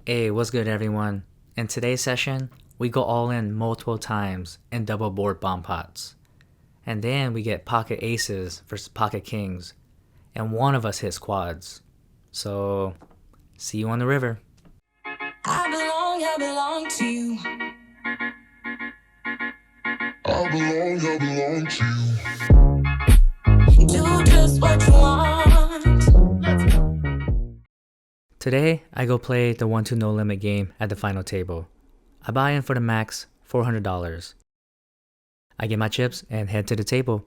Hey, what's good everyone? In today's session, we go all in multiple times in double board bomb pots. And then we get pocket aces versus pocket kings, and one of us hits quads. So, see you on the river. I belong to you. I belong to you. Do just what you want. Today, I go play the 1-2 no limit game at the final table. I buy in for the max $400. I get my chips and head to the table.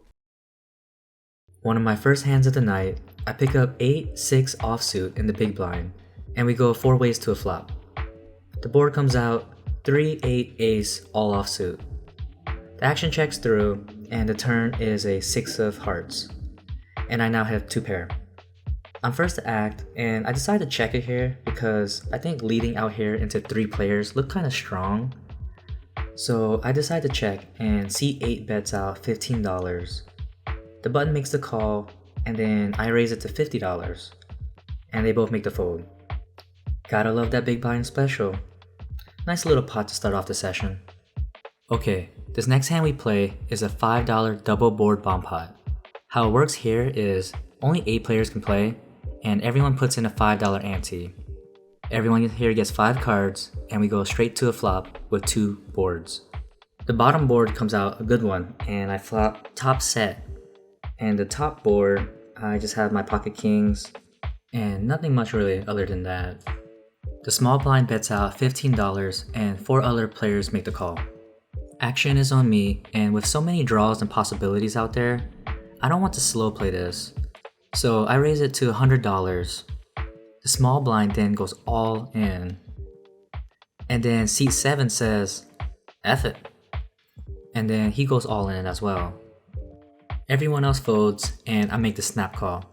One of my first hands of the night, I pick up 8-6 offsuit in the big blind, and we go 4 ways to a flop. The board comes out 3-8 ace all offsuit. The action checks through, and the turn is a 6 of hearts, and I now have 2 pair. I'm first to act, and I decide to check it here because I think leading out here into 3 players looked kinda strong. So I decide to check, and C8 bets out $15. The button makes the call, and then I raise it to $50, and they both make the fold. Gotta love that big blind special. Nice little pot to start off the session. Okay, this next hand we play is a $5 double board bomb pot. How it works here is only 8 players can play, and everyone puts in a $5 ante. Everyone here gets 5 cards, and we go straight to a flop with 2 boards. The bottom board comes out a good one, and I flop top set. And the top board, I just have my pocket kings, and nothing much really other than that. The small blind bets out $15, and 4 other players make the call. Action is on me, and with so many draws and possibilities out there, I don't want to slow play this. So I raise it to $100. The small blind then goes all in. And then seat 7 says, F it. And then he goes all in as well. Everyone else folds, and I make the snap call.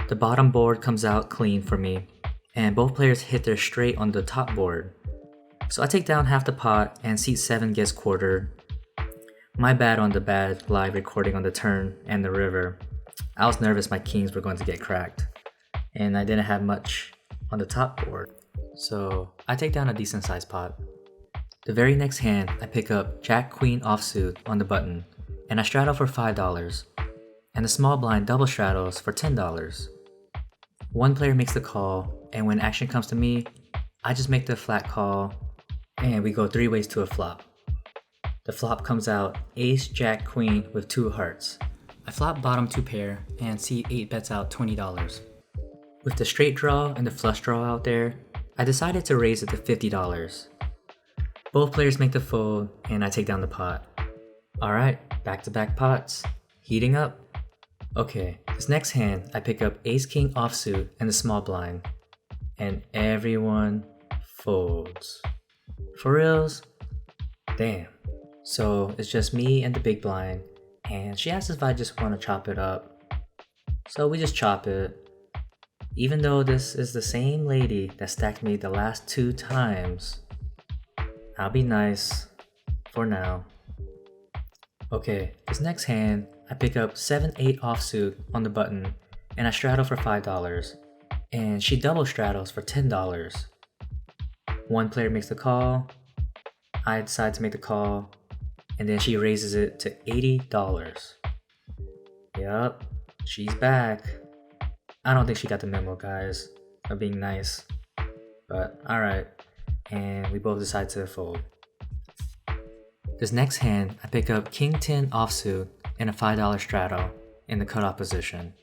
The bottom board comes out clean for me, and both players hit their straight on the top board. So I take down half the pot, and seat 7 gets quartered. My bad on the bad live recording on the turn and the river. I was nervous my kings were going to get cracked, and I didn't have much on the top board. So I take down a decent sized pot. The very next hand, I pick up Jack Queen offsuit on the button, and I straddle for $5, and the small blind double straddles for $10. One player makes the call, and when action comes to me, I just make the flat call, and we go 3 ways to a flop. The flop comes out ace jack queen with 2 hearts. I flop bottom 2 pair, and C8 bets out $20. With the straight draw and the flush draw out there, I decided to raise it to $50. Both players make the fold, and I take down the pot. Alright, back-to-back pots. Heating up. Okay, this next hand, I pick up ace-king offsuit and the small blind. And everyone folds. For reals? Damn. So it's just me and the big blind, and she asks if I just want to chop it up. So we just chop it. Even though this is the same lady that stacked me the last 2 times, I'll be nice for now. Okay, this next hand, I pick up 7-8 offsuit on the button, and I straddle for $5, and she double straddles for $10. One player makes the call, I decide to make the call, and then she raises it to $80. Yup, she's back. I don't think she got the memo, guys, of being nice, but alright, and we both decide to fold. This next hand, I pick up king 10 offsuit and a $5 straddle in the cutoff position.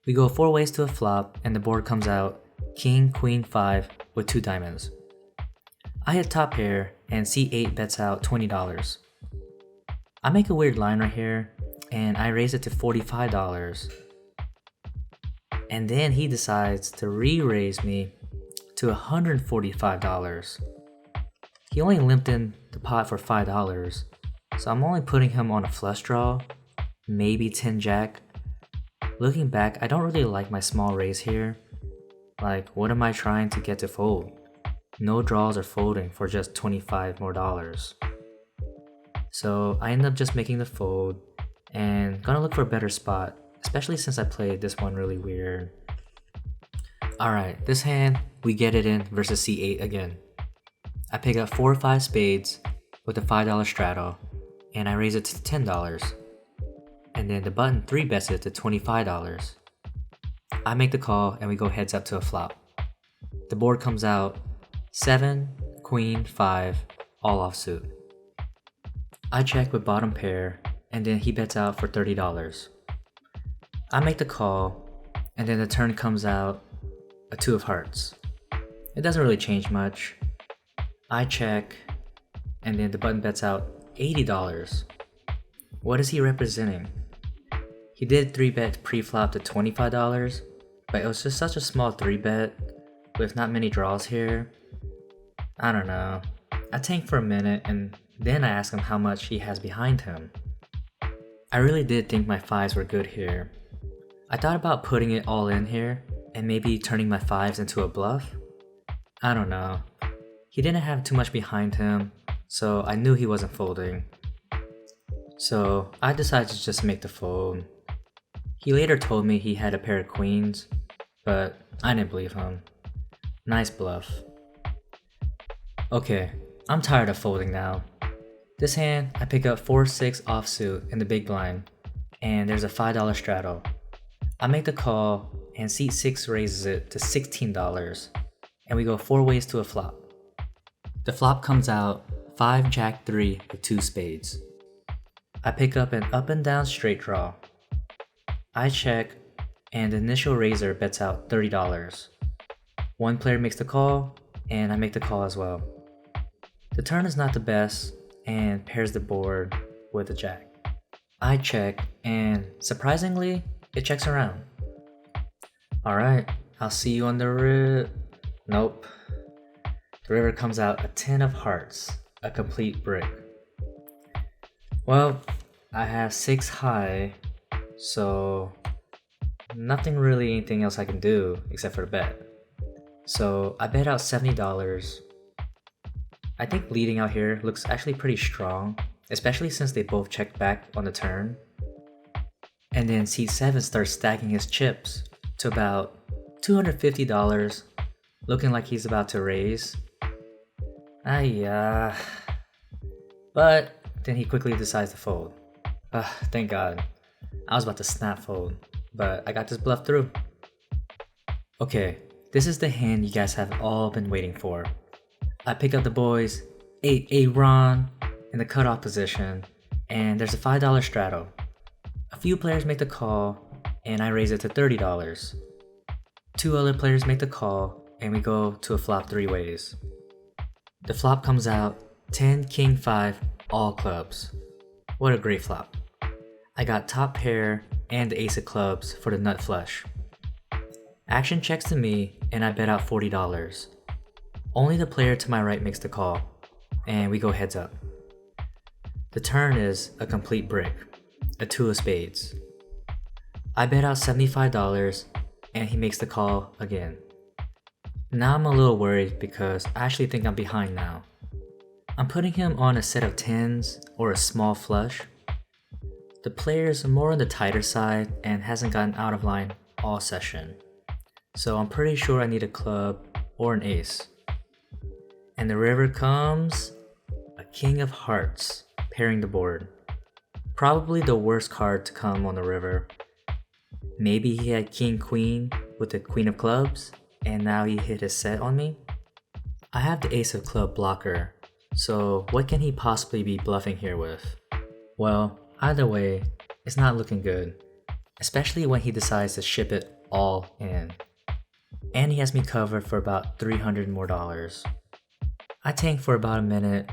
We go 4 ways to a flop, and the board comes out king queen 5 with 2 diamonds. I hit top pair, and C8 bets out $20. I make a weird line right here, and I raise it to $45. And then he decides to re-raise me to $145. He only limped in the pot for $5, so I'm only putting him on a flush draw, maybe 10 jack. Looking back, I don't really like my small raise here. Like, what am I trying to get to fold? No draws are folding for just $25 more. So I end up just making the fold, and gonna look for a better spot, especially since I played this one really weird. Alright, this hand, we get it in versus C8 again. I pick up 4 or 5 spades with a $5 straddle, and I raise it to $10. And then the button 3 bets it to $25. I make the call and we go heads up to a flop. The board comes out 7, queen, 5, all offsuit. I check with bottom pair and then he bets out for $30. I make the call and then the turn comes out a 2 of hearts. It doesn't really change much. I check and then the button bets out $80. What is he representing? He did 3-bet pre-flop to $25, but it was just such a small 3-bet with not many draws here. I don't know. I tank for a minute and then I ask him how much he has behind him. I really did think my 5s were good here. I thought about putting it all in here and maybe turning my 5s into a bluff. I don't know. He didn't have too much behind him, so I knew he wasn't folding. So I decided to just make the fold. He later told me he had a pair of queens, but I didn't believe him. Nice bluff. Okay, I'm tired of folding now. This hand, I pick up 4-6 offsuit in the big blind, and there's a $5 straddle. I make the call, and seat 6 raises it to $16, and we go 4 ways to a flop. The flop comes out 5 jack 3 with 2 spades. I pick up an up and down straight draw. I check, and the initial raiser bets out $30. One player makes the call, and I make the call as well. The turn is not the best, and pairs the board with a jack. I check, and surprisingly, it checks around. Alright, I'll see you on the river. Nope. The river comes out a 10 of hearts, a complete brick. Well, I have 6 high, so nothing really anything else I can do except for a bet. So I bet out $70. I think leading out here looks actually pretty strong, especially since they both checked back on the turn. And then seat 7 starts stacking his chips to about $250, looking like he's about to raise. But then he quickly decides to fold. Thank God. I was about to snap fold, but I got this bluff through. Okay, this is the hand you guys have all been waiting for. I pick up the boys, 8 Ron in the cutoff position, and there's a $5 straddle. A few players make the call, and I raise it to $30. 2 other players make the call, and we go to a flop 3 ways. The flop comes out 10 King 5 all clubs. What a great flop. I got top pair and the ace of clubs for the nut flush. Action checks to me and I bet out $40. Only the player to my right makes the call, and we go heads up. The turn is a complete brick, a 2 of spades. I bet out $75 and he makes the call again. Now I'm a little worried because I actually think I'm behind now. I'm putting him on a set of 10s or a small flush. The player is more on the tighter side and hasn't gotten out of line all session. So I'm pretty sure I need a club or an ace. And the river comes a king of hearts, pairing the board. Probably the worst card to come on the river. Maybe he had king queen with the queen of clubs and now he hit his set on me. I have the ace of club blocker, so what can he possibly be bluffing here with? Well, either way, it's not looking good, especially when he decides to ship it all in. And he has me covered for about $300 more. I tank for about a minute.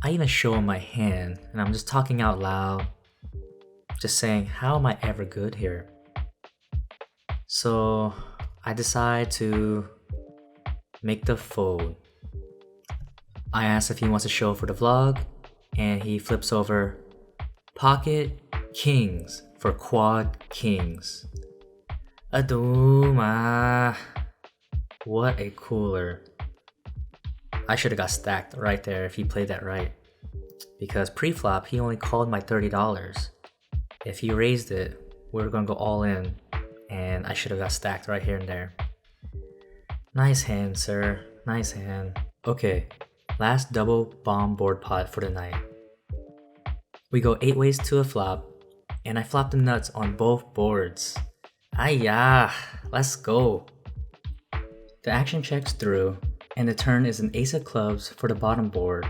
I even show him my hand and I'm just talking out loud, just saying, how am I ever good here? So I decide to make the fold. I ask if he wants to show for the vlog, and he flips over pocket kings for quad kings. Aduma. What a cooler. I should have got stacked right there if he played that right. Because pre-flop, he only called my $30. If he raised it, we were gonna go all in, and I should have got stacked right here and there. Nice hand, sir. Nice hand. Okay, last double bomb board pot for the night. We go 8 ways to a flop, and I flop the nuts on both boards. Ayah, let's go. The action checks through, and the turn is an ace of clubs for the bottom board,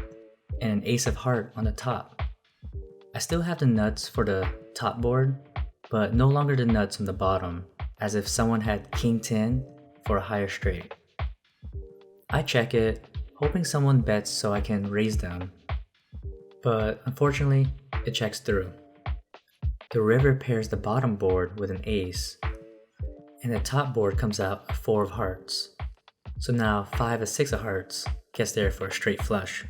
and an ace of heart on the top. I still have the nuts for the top board, but no longer the nuts on the bottom, as if someone had king 10 for a higher straight. I check it, hoping someone bets so I can raise them, but unfortunately, it checks through. The river pairs the bottom board with an ace, and the top board comes out a 4 of hearts. So now 5 of 6 of hearts gets there for a straight flush.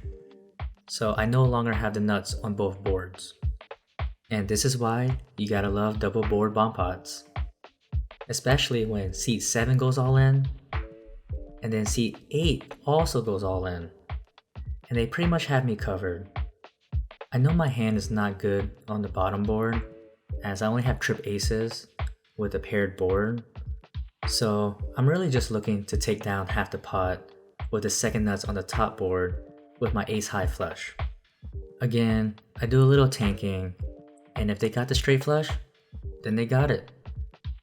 So I no longer have the nuts on both boards. And this is why you gotta love double board bomb pots. Especially when seat 7 goes all in, and then seat 8 also goes all in. And they pretty much have me covered. I know my hand is not good on the bottom board, as I only have trip aces with a paired board. So I'm really just looking to take down half the pot with the second nuts on the top board with my ace high flush. Again, I do a little tanking, and if they got the straight flush, then they got it.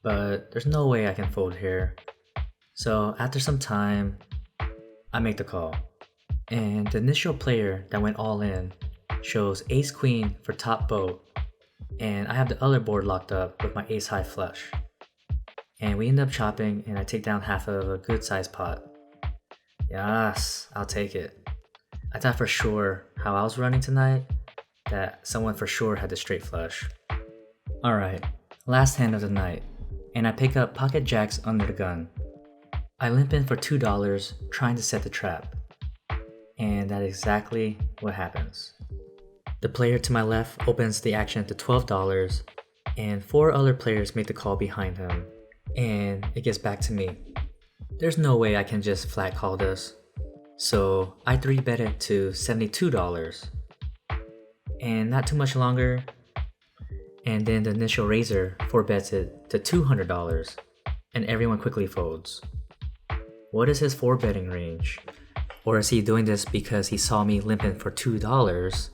But there's no way I can fold here. So after some time, I make the call. And the initial player that went all in shows ace queen for top boat, and I have the other board locked up with my ace high flush. And we end up chopping, and I take down half of a good sized pot. Yes, I'll take it. I thought for sure how I was running tonight that someone for sure had the straight flush. Alright, last hand of the night, and I pick up pocket jacks under the gun. I limp in for $2 trying to set the trap. And that is exactly what happens. The player to my left opens the action to $12, and 4 other players make the call behind him, and it gets back to me. There's no way I can just flat call this, so I 3-bet it to $72, and not too much longer, and then the initial raiser 4-bets it to $200, and everyone quickly folds. What is his 4-betting range? Or is he doing this because he saw me limping for $2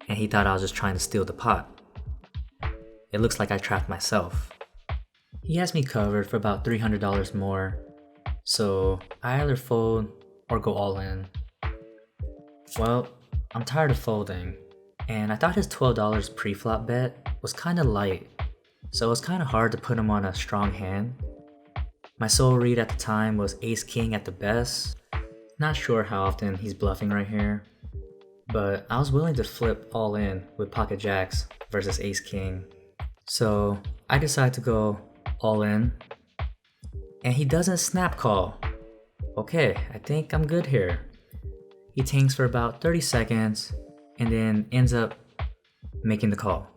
and he thought I was just trying to steal the pot? It looks like I trapped myself. He has me covered for about $300 more, so I either fold or go all in. Well, I'm tired of folding, and I thought his $12 pre-flop bet was kinda light, so it was kinda hard to put him on a strong hand. My sole read at the time was ace king at the best. Not sure how often he's bluffing right here, but I was willing to flip all in with pocket jacks versus ace king. So I decide to go all in, and he doesn't snap call. Okay, I think I'm good here. He tanks for about 30 seconds and then ends up making the call.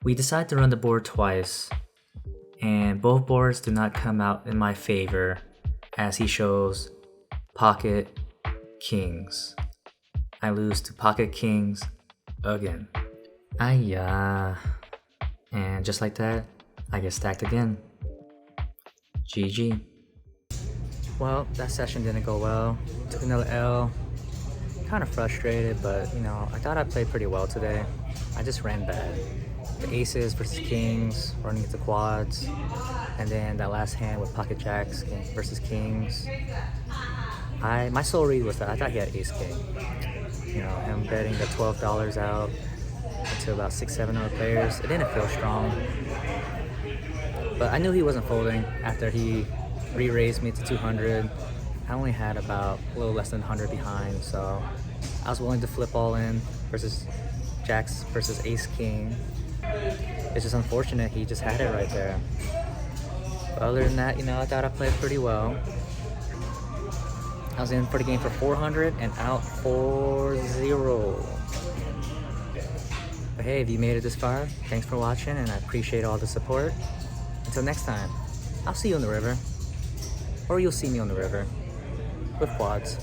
We decide to run the board twice, and both boards do not come out in my favor as he shows pocket kings. I lose to pocket kings again. Ayah. And just like that, I get stacked again. GG. Well, that session didn't go well. Took another L. Kind of frustrated, but I thought I played pretty well today. I just ran bad. The aces versus kings, running into quads, and then that last hand with pocket jacks versus kings. My sole read was that I thought he had ace king. Him betting the $12 out to about 6-7 other players. It didn't feel strong, but I knew he wasn't folding after he re-raised me to 200. I only had about a little less than 100 behind, so I was willing to flip all in versus jacks versus ace king. It's just unfortunate he just had it right there. But other than that, I thought I played pretty well. I was in for the game for 400 and out 4-0. But hey, if you made it this far, thanks for watching, and I appreciate all the support. Until next time, I'll see you on the river. Or you'll see me on the river with quads.